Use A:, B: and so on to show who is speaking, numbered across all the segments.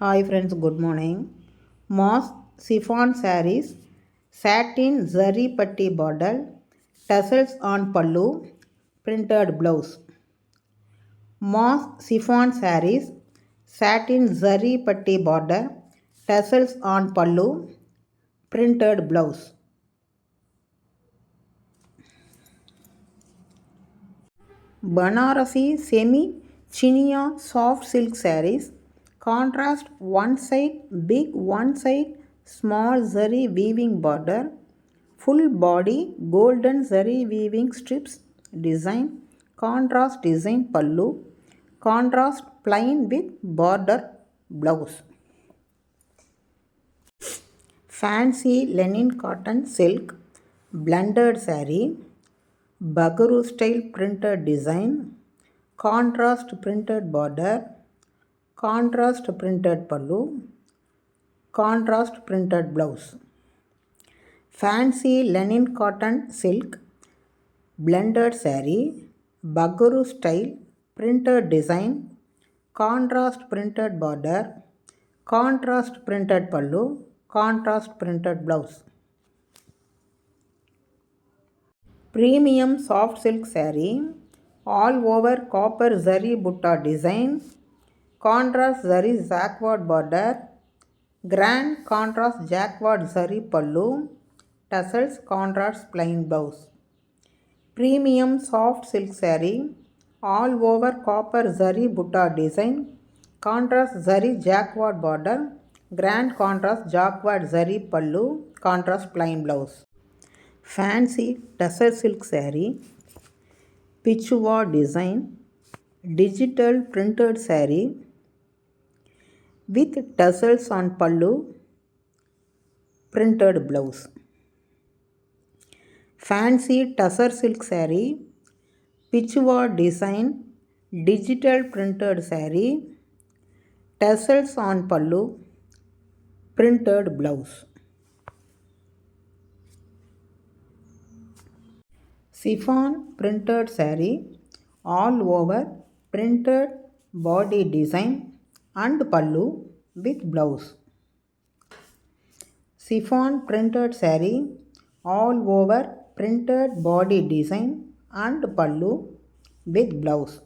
A: Hi friends, good morning. Moss chiffon sarees, satin zari patti border, tassels on pallu, printed blouse. Moss chiffon sarees, satin zari patti border, tassels on pallu, printed blouse. Banarasi semi chinia soft silk sarees, contrast one side big, one side small zari weaving border, full body golden zari weaving strips design, contrast design pallu, contrast plain with border blouse. Fancy linen cotton silk blended saree, bugaroo style printed design, contrast printed border, contrast printed pallu, contrast printed blouse. Fancy linen cotton silk blended saree, bugaroo style printed design, contrast printed border, contrast printed pallu, contrast printed blouse. Premium soft silk saree, all over copper zari butta design, contrast zari jacquard border, grand contrast jacquard zari pallu, tassels contrast plain blouse. Premium soft silk saree, all over copper zari butta design, contrast zari jacquard border, grand contrast jacquard zari pallu, contrast plain blouse. Fancy tussar silk saree, pichwa design, digital printed saree with tassels on pallu, printed blouse. Fancy tussar silk saree, pichwa design, digital printed saree, tassels on pallu, printed blouse. Chiffon printed saree, all over printed body design and pallu with blouse. Chiffon printed saree, all over printed body design and pallu with blouse.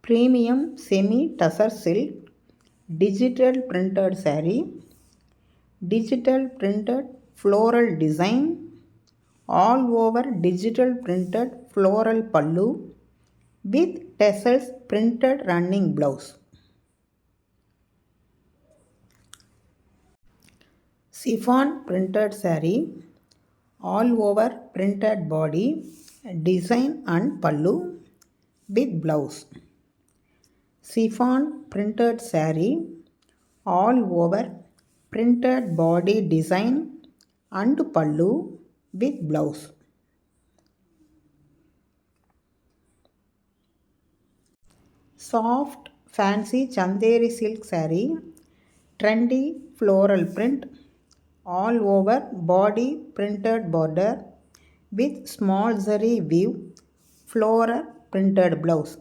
A: Premium semi tussar silk digital printed saree, digital printed floral design, all over digital printed floral pallu with tassels printed running blouse. Chiffon printed saree, all over printed body design and pallu with blouse. Chiffon printed saree, all over printed body design and pallu with blouse. Soft fancy chanderi silk saree, trendy floral print, all over body printed border with small zari weave, floral printed blouse.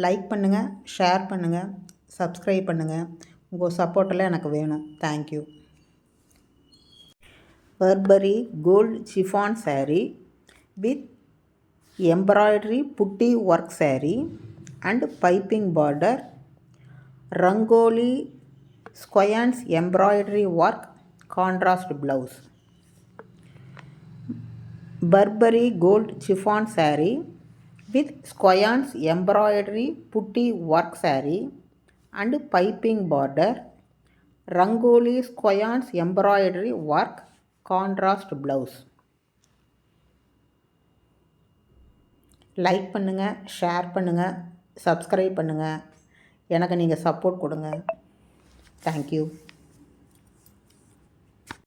A: Like பண்ணுங்கள், share பண்ணுங்கள், subscribe பண்ணுங்கள். உங்கள் சப்போர்ட்டெல்லாம் எனக்கு வேணும். Thank you. Burberry gold chiffon saree with embroidery putti work saree and piping border, rangoli squares embroidery work, contrast blouse. Burberry gold chiffon saree with squares embroidery putti work saree and piping border, rangoli squares embroidery work, contrast blouse. Like பண்ணுங்கள், share பண்ணுங்கள், subscribe பண்ணுங்கள். எனக்கு நீங்கள் support கொடுங்க. Thank you.